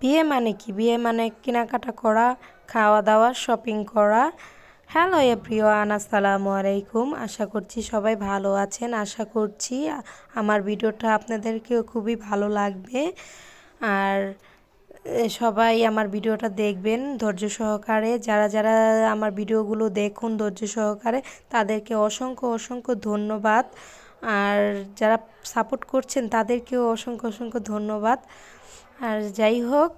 বিয়ে মানে কি? বিয়ে মানে কেনাকাটা করা, খাওয়া দাওয়া, শপিং করা। হ্যালো এভরিওয়ান, আসসালামু আলাইকুম। আশা করছি সবাই ভালো আছেন। আশা করছি আমার ভিডিওটা আপনাদেরকেও খুবই ভালো লাগবে। আর সবাই আমার ভিডিওটা দেখবেন ধৈর্য সহকারে। যারা যারা আমার ভিডিওগুলো দেখুন ধৈর্য সহকারে, তাদেরকে অসংখ্য অসংখ্য ধন্যবাদ। আর যারা সাপোর্ট করছেন তাদেরকেও অসংখ্য অসংখ্য ধন্যবাদ। আর যাই হোক,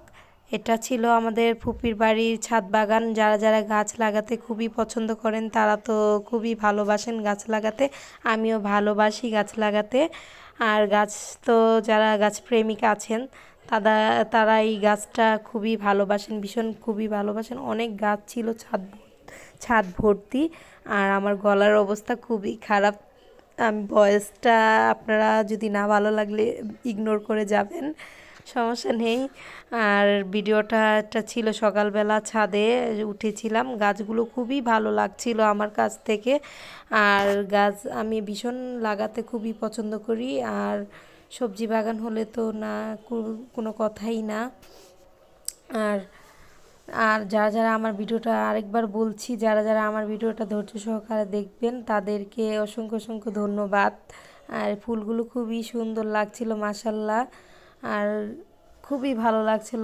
এটা ছিল আমাদের ফুপির বাড়ির ছাদ বাগান। যারা যারা গাছ লাগাতে খুবই পছন্দ করেন তারা তো খুবই ভালোবাসেন গাছ লাগাতে। আমিও ভালোবাসি গাছ লাগাতে। আর গাছ তো যারা গাছ প্রেমিক আছেন তারা তারা এই গাছটা খুবই ভালোবাসেন, ভীষণ খুবই ভালোবাসেন। অনেক গাছ ছিল ছাদ ভর্তি। আর আমার গলার অবস্থা খুবই খারাপ। আমি ভয়েসটা আপনারা যদি না ভালো লাগলে ইগনোর করে যাবেন, সমস্যা নেই। আর ভিডিওটা ছিল সকালবেলা, ছাদে উঠেছিলাম। গাছগুলো খুবই ভালো লাগছিল আমার কাছ থেকে। আর গাছ আমি ভীষণ লাগাতে খুবই পছন্দ করি। আর সবজি বাগান হলে তো না, কোনো কথাই না। আর আর যারা যারা আমার ভিডিওটা, আরেকবার বলছি, যারা যারা আমার ভিডিওটা ধৈর্য সহকারে দেখবেন তাদেরকে অসংখ্য অসংখ্য ধন্যবাদ। আর ফুলগুলো খুবই সুন্দর লাগছিল মাশাল্লাহ। আর খুবই ভালো লাগছিল,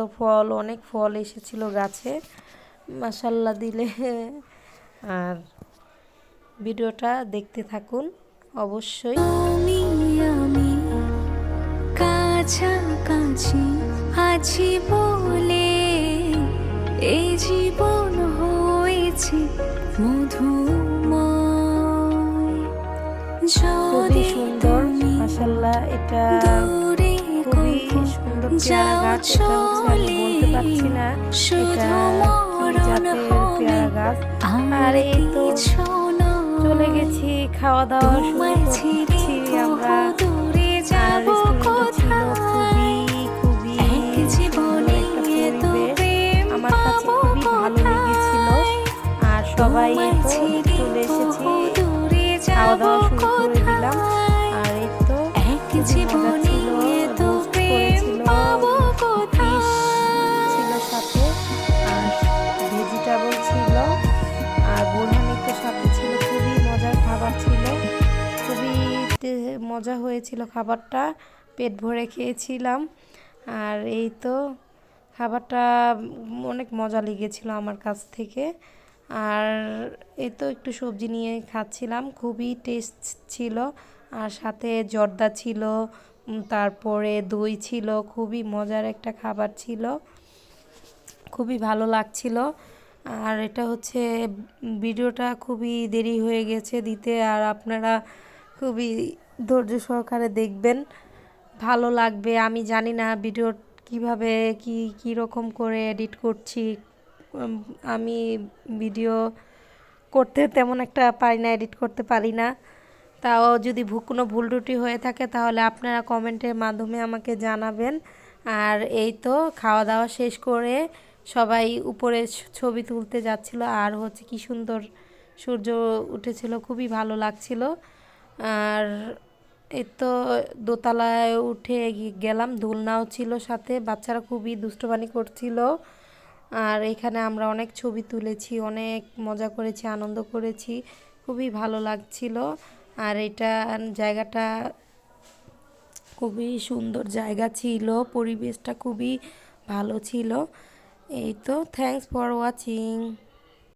অনেক ফল এসেছিল গাছে মাশাল্লাহ দিলে। আর ভিডিওটা দেখতে থাকুন অবশ্যই। আমি কাছাকাছি আছি বলে এই জীবন হয়েছে মধুময়। খুবই সুন্দর মাশাল্লাহ। এটা খুবই সুন্দর পেয়ারা গাছ। এটা হচ্ছে আমি বলতে পারছি না এটা কি জাতের পেয়ারা গাছ। আর এই তো চলে গেছি, খাওয়া দাওয়া শুরু করছি আমরা। আর রেস্টুরেন্টটা ছিল খুবই খুবই সুন্দর একটা পরিবেশ, আমার কাছে খুবই ভালো লেগেছিল। আর সবাই এই তো চলে এসেছি, খাওয়া দাওয়া শুরু করে দিলাম। আর এই তো খুবই মজা ছিল, রোস্ট করেছিল, ফিশ ছিল সাথে, আর ভেজিটেবল ছিল, আর বোরহানি তো সাথে ছিল। খুবই মজার খাবার ছিল, খুবই মজা হয়েছিল খাবারটা, পেট ভরে খেয়েছিলাম। আর এই তো খাবারটা অনেক মজা লেগেছিল আমার কাছ থেকে। আর এই তো একটু সবজি নিয়ে খাচ্ছিলাম, খুবই টেস্ট ছিল। আর সাথে জর্দা ছিল, তারপরে দই ছিল। খুবই মজার একটা খাবার ছিল, খুবই ভালো লাগছিল। আর এটা হচ্ছে ভিডিওটা খুবই দেরি হয়ে গেছে দিতে। আর আপনারা খুবই ধৈর্য সহকারে দেখবেন, ভালো লাগবে। আমি জানি না ভিডিও কিভাবে কী রকম করে এডিট করছি। আমি ভিডিও করতে তেমন একটা পারি না, এডিট করতে পারি না। তাও যদি কোনো ভুল ত্রুটি হয়ে থাকে তাহলে আপনারা কমেন্টের মাধ্যমে আমাকে জানাবেন। আর এই তো খাওয়া দাওয়া শেষ করে সবাই উপরে ছবি তুলতে যাচ্ছিল। আর হচ্ছে কি সুন্দর সূর্য উঠেছিল, খুবই ভালো লাগছিল। আর এই তো দোতলায় উঠে গেলাম, দোলনাও ছিল সাথে, বাচ্চারা খুবই দুষ্টুমি করছিল। আর এখানে আমরা অনেক ছবি তুলেছি, অনেক মজা করেছি, আনন্দ করেছি, খুবই ভালো লাগছিল। আর এটা জায়গাটা খুবই সুন্দর জায়গা ছিল, পরিবেশটা খুবই ভালো ছিল। এই তো, থ্যাংকস ফর ওয়াচিং।